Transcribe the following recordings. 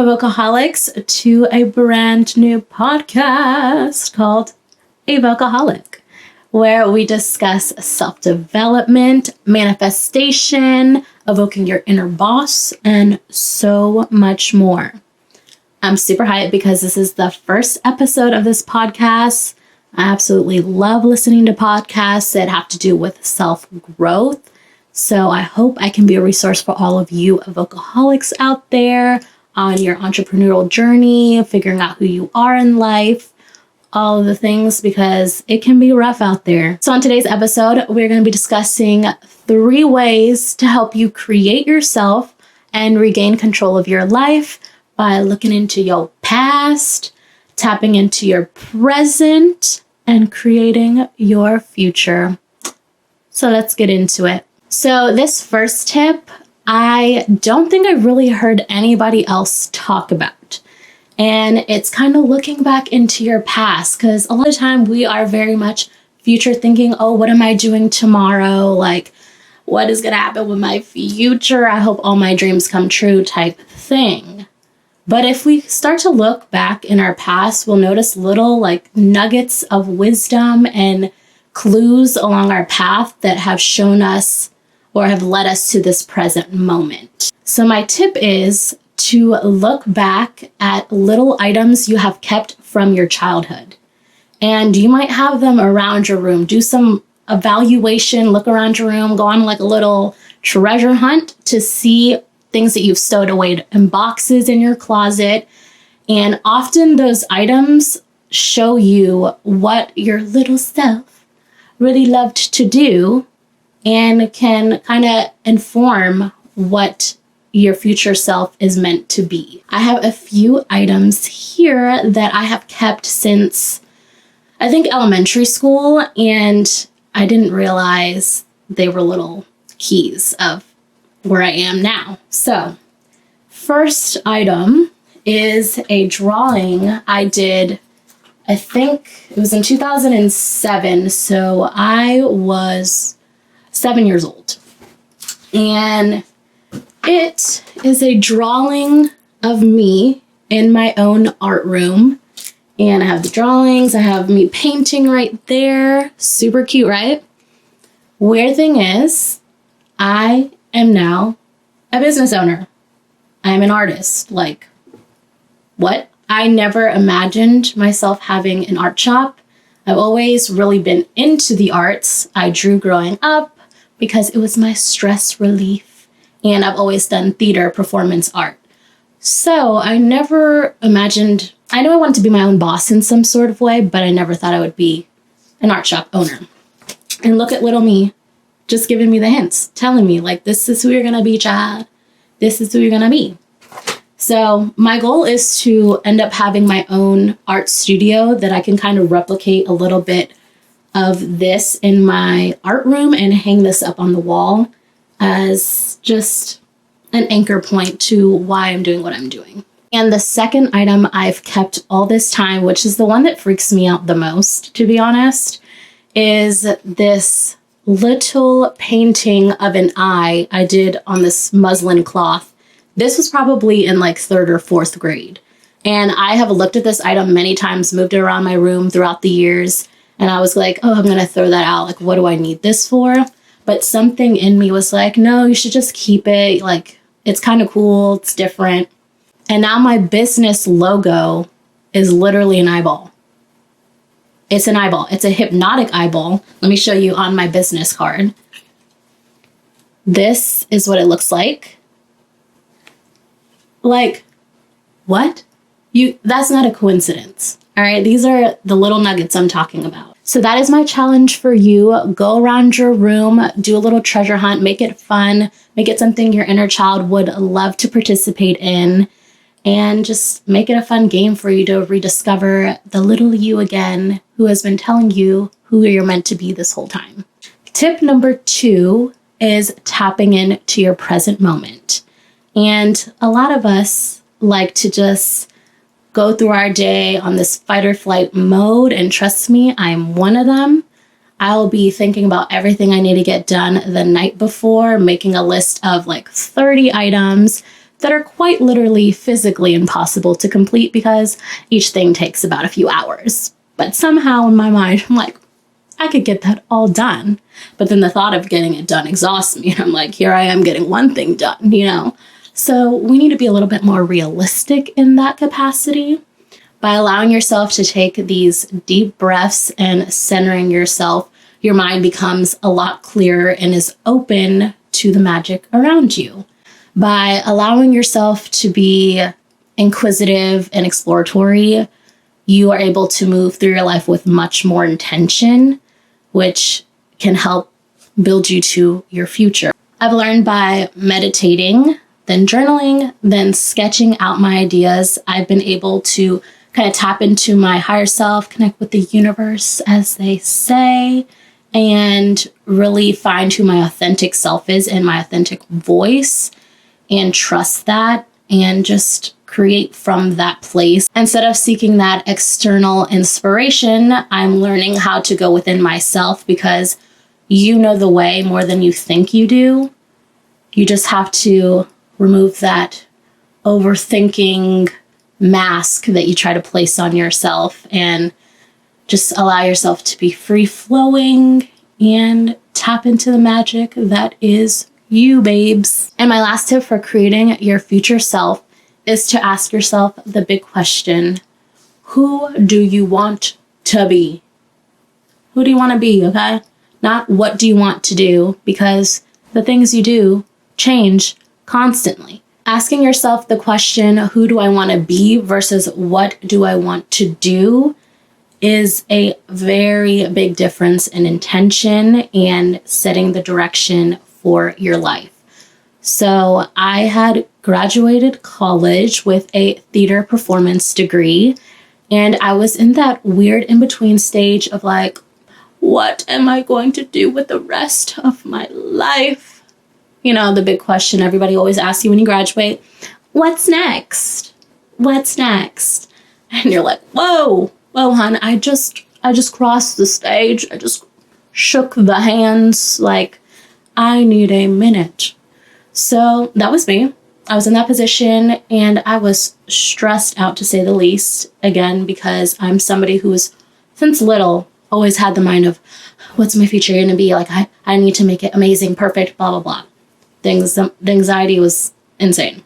Vocaholics to a brand new podcast called A Vocaholic, where we discuss self-development, manifestation, evoking your inner boss, and so much more. I'm super hyped because this is the first episode of this podcast. I absolutely love listening to podcasts that have to do with self-growth. So I hope I can be a resource for all of you vocaholics out there on your entrepreneurial journey, figuring out who you are in life, all of the things, because it can be rough out there. So on today's episode, we're going to be discussing 3 ways to help you create yourself and regain control of your life by looking into your past, tapping into your present, and creating your future. So let's get into it. So this first tip, I don't think I've really heard anybody else talk about. And it's kind of looking back into your past, because a lot of time we are very much future thinking, oh, what am I doing tomorrow? Like, what is going to happen with my future? I hope all my dreams come true type thing. But if we start to look back in our past, we'll notice little like nuggets of wisdom and clues along our path that have shown us or have led us to this present moment. So my tip is to look back at little items you have kept from your childhood. And you might have them around your room. Do some evaluation, look around your room, go on like a little treasure hunt to see things that you've stowed away in boxes in your closet. And often those items show you what your little self really loved to do and can kind of inform what your future self is meant to be. I have a few items here that I have kept since, I think, elementary school, and I didn't realize they were little keys of where I am now. So, first item is a drawing I did, I think it was in 2007, so I was 7 years old. And it is a drawing of me in my own art room. And I have the drawings, I have me painting right there. Super cute, right? Weird thing is, I am now a business owner. I'm an artist. Like, what? I never imagined myself having an art shop. I've always really been into the arts. I drew growing up because it was my stress relief. And I've always done theater performance art. So I never imagined, I know I wanted to be my own boss in some sort of way, but I never thought I would be an art shop owner. And look at little me, just giving me the hints, telling me like, this is who you're going to be, child. This is who you're going to be. So my goal is to end up having my own art studio that I can kind of replicate a little bit of this in my art room and hang this up on the wall as just an anchor point to why I'm doing what I'm doing. And the second item I've kept all this time, which is the one that freaks me out the most, to be honest, is this little painting of an eye I did on this muslin cloth. This was probably in like 3rd or 4th grade. And I have looked at this item many times, moved it around my room throughout the years. And I was like, oh, I'm going to throw that out. Like, what do I need this for? But something in me was like, no, you should just keep it. Like, it's kind of cool. It's different. And now my business logo is literally an eyeball. It's an eyeball. It's a hypnotic eyeball. Let me show you on my business card. This is what it looks like. Like, what? That's not a coincidence. All right, these are the little nuggets I'm talking about. So that is my challenge for you. Go around your room, do a little treasure hunt, make it fun, make it something your inner child would love to participate in, and just make it a fun game for you to rediscover the little you again who has been telling you who you're meant to be this whole time. Tip number 2 is tapping into your present moment. And a lot of us like to just go through our day on this fight or flight mode. And trust me, I'm one of them. I'll be thinking about everything I need to get done the night before, making a list of like 30 items, that are quite literally physically impossible to complete because each thing takes about a few hours. But somehow in my mind, I'm like, I could get that all done. But then the thought of getting it done exhausts me. And I'm like, here I am getting one thing done, you know? So we need to be a little bit more realistic in that capacity by allowing yourself to take these deep breaths and centering yourself. Your mind becomes a lot clearer and is open to the magic around you. By allowing yourself to be inquisitive and exploratory, you are able to move through your life with much more intention, which can help build you to your future. I've learned by meditating, then journaling, then sketching out my ideas, I've been able to kind of tap into my higher self, connect with the universe, as they say, and really find who my authentic self is and my authentic voice, and trust that and just create from that place. Instead of seeking that external inspiration, I'm learning how to go within myself because you know the way more than you think you do. You just have to remove that overthinking mask that you try to place on yourself and just allow yourself to be free flowing and tap into the magic that is you, babes. And my last tip for creating your future self is to ask yourself the big question: who do you want to be? Who do you want to be, okay? Not what do you want to do, because the things you do change constantly. Asking yourself the question, who do I want to be versus what do I want to do, is a very big difference in intention and setting the direction for your life. So I had graduated college with a theater performance degree, and I was in that weird in-between stage of like, what am I going to do with the rest of my life? You know, the big question everybody always asks you when you graduate, what's next? What's next? And you're like, whoa, hon, I just crossed the stage. I just shook the hands. Like, I need a minute. So that was me. I was in that position and I was stressed out, to say the least. Again, because I'm somebody who's since little always had the mind of, what's my future going to be? Like, I need to make it amazing, perfect, blah, blah, blah. The anxiety was insane.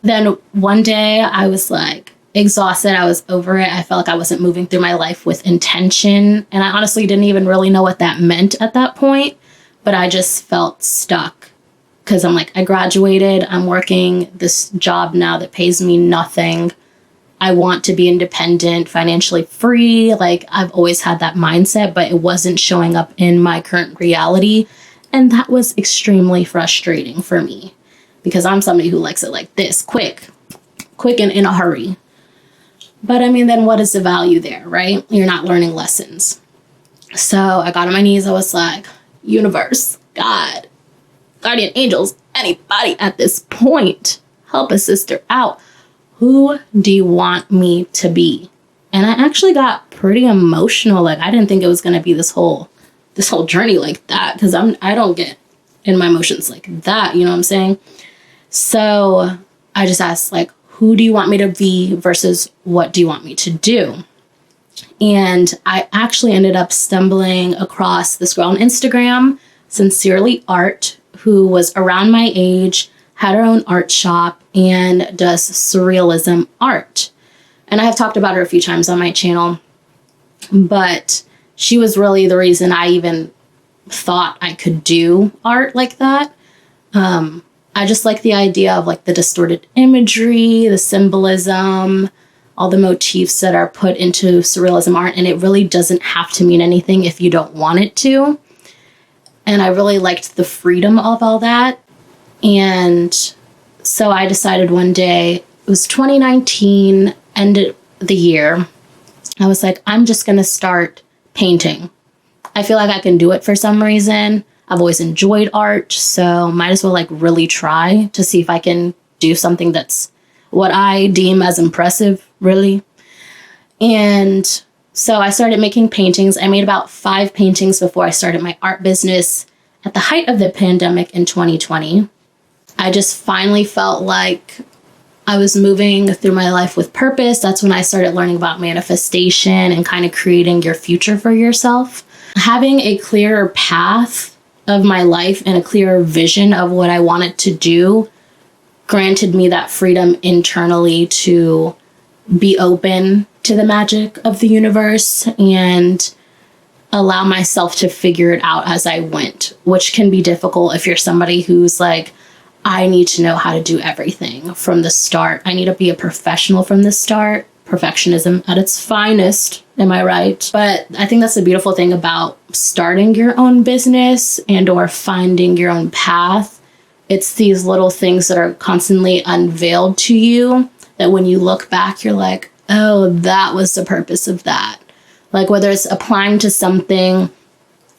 Then one day I was like exhausted. I was over it. I felt like I wasn't moving through my life with intention. And I honestly didn't even really know what that meant at that point. But I just felt stuck because I'm like, I graduated. I'm working this job now that pays me nothing. I want to be independent, financially free. Like, I've always had that mindset, but it wasn't showing up in my current reality. And that was extremely frustrating for me because I'm somebody who likes it like this, quick and in a hurry. But I mean, then what is the value there, right? You're not learning lessons. So I got on my knees. I was like, universe, God, guardian angels, anybody at this point, help a sister out. Who do you want me to be? And I actually got pretty emotional. Like, I didn't think it was going to be this whole journey like that, because I don't get in my emotions like that, you know what I'm saying? So I just asked, like, who do you want me to be versus what do you want me to do? And I actually ended up stumbling across this girl on Instagram, Sincerely Art, who was around my age, had her own art shop, and does surrealism art. And I have talked about her a few times on my channel, but she was really the reason I even thought I could do art like that. I just like the idea of like the distorted imagery, the symbolism, all the motifs that are put into surrealism art. And it really doesn't have to mean anything if you don't want it to. And I really liked the freedom of all that. And so I decided one day, it was 2019, ended the year. I was like, I'm just going to start painting. I feel like I can do it for some reason. I've always enjoyed art, so might as well like really try to see if I can do something that's what I deem as impressive, really. And so I started making paintings. I made about 5 paintings before I started my art business at the height of the pandemic in 2020. I just finally felt like I was moving through my life with purpose. That's when I started learning about manifestation and kind of creating your future for yourself. Having a clearer path of my life and a clearer vision of what I wanted to do granted me that freedom internally to be open to the magic of the universe and allow myself to figure it out as I went, which can be difficult if you're somebody who's like, I need to know how to do everything from the start. I need to be a professional from the start. Perfectionism at its finest, am I right? But I think that's the beautiful thing about starting your own business and or finding your own path. It's these little things that are constantly unveiled to you that when you look back, you're like, oh, that was the purpose of that. Like whether it's applying to something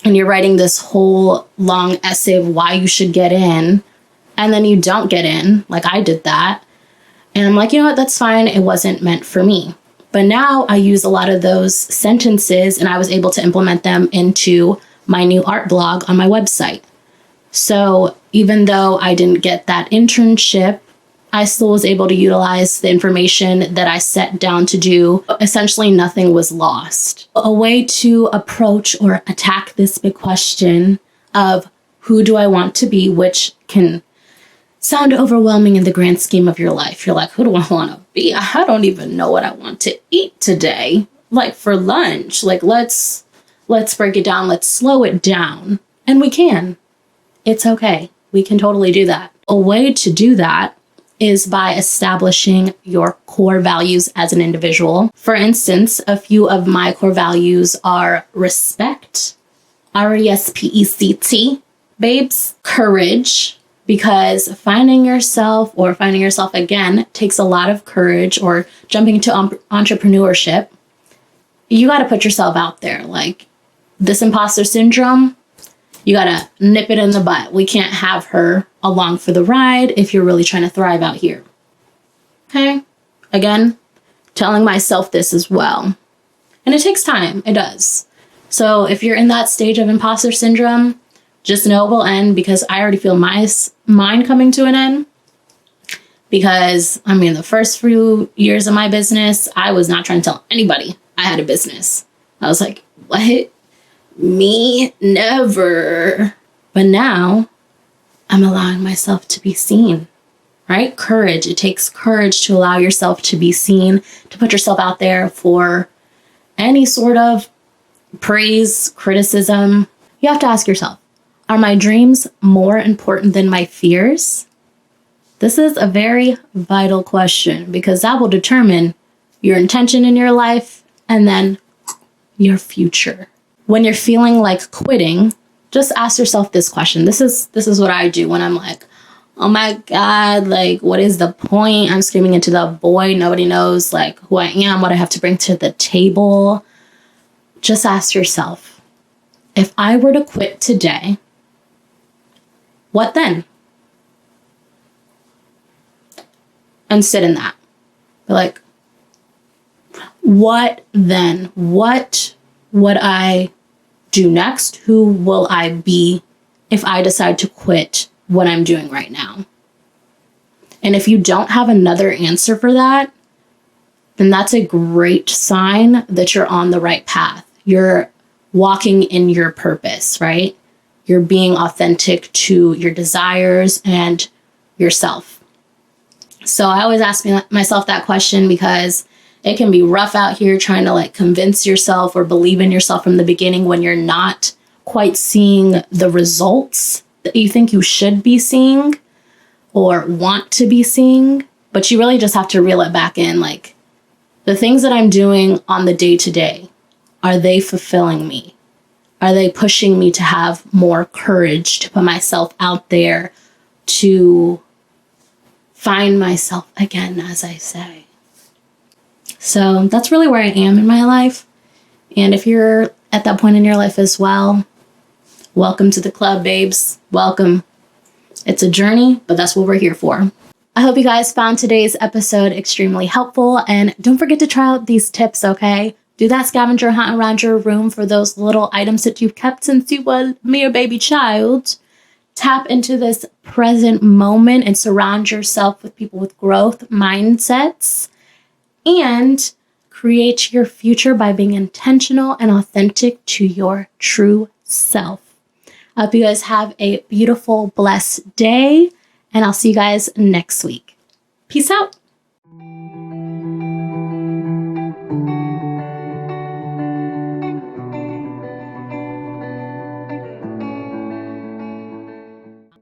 and you're writing this whole long essay of why you should get in, and then you don't get in, like I did that. And I'm like, you know what, that's fine. It wasn't meant for me. But now I use a lot of those sentences and I was able to implement them into my new art blog on my website. So even though I didn't get that internship, I still was able to utilize the information that I set down to do. Essentially, nothing was lost. A way to approach or attack this big question of who do I want to be, which can sound overwhelming in the grand scheme of your life. You're like, who do I want to be? I don't even know what I want to eat today. Like for lunch, like let's break it down. Let's slow it down. And we can. It's okay. We can totally do that. A way to do that is by establishing your core values as an individual. For instance, a few of my core values are respect, RESPECT, babes, courage, because finding yourself again takes a lot of courage, or jumping into entrepreneurship. You got to put yourself out there. Like this imposter syndrome, you got to nip it in the butt. We can't have her along for the ride if you're really trying to thrive out here. Okay? Again, telling myself this as well. And it takes time. It does. So if you're in that stage of imposter syndrome, just know it will end, because I already feel mine coming to an end. Because, the first few years of my business, I was not trying to tell anybody I had a business. I was like, what? Me? Never. But now, I'm allowing myself to be seen, right? Courage. It takes courage to allow yourself to be seen, to put yourself out there for any sort of praise, criticism. You have to ask yourself, are my dreams more important than my fears? This is a very vital question, because that will determine your intention in your life and then your future. When you're feeling like quitting, just ask yourself this question. This is what I do when I'm like, oh my God, like, what is the point? I'm screaming into the void. Nobody knows like who I am, what I have to bring to the table. Just ask yourself, if I were to quit today, what then? And sit in that. Be like, what then? What would I do next? Who will I be if I decide to quit what I'm doing right now? And if you don't have another answer for that, then that's a great sign that you're on the right path. You're walking in your purpose, right? You're being authentic to your desires and yourself. So I always ask myself that question, because it can be rough out here trying to like convince yourself or believe in yourself from the beginning when you're not quite seeing the results that you think you should be seeing or want to be seeing. But you really just have to reel it back in. Like, the things that I'm doing on the day-to-day, are they fulfilling me? Are they pushing me to have more courage to put myself out there, to find myself again, as I say? So that's really where I am in my life. And if you're at that point in your life as well, welcome to the club, babes. Welcome. It's a journey, but that's what we're here for. I hope you guys found today's episode extremely helpful. And don't forget to try out these tips, okay? Do that scavenger hunt around your room for those little items that you've kept since you were a mere baby child. tap into this present moment and surround yourself with people with growth mindsets, and create your future by being intentional and authentic to your true self. I hope you guys have a beautiful, blessed day, and I'll see you guys next week. Peace out.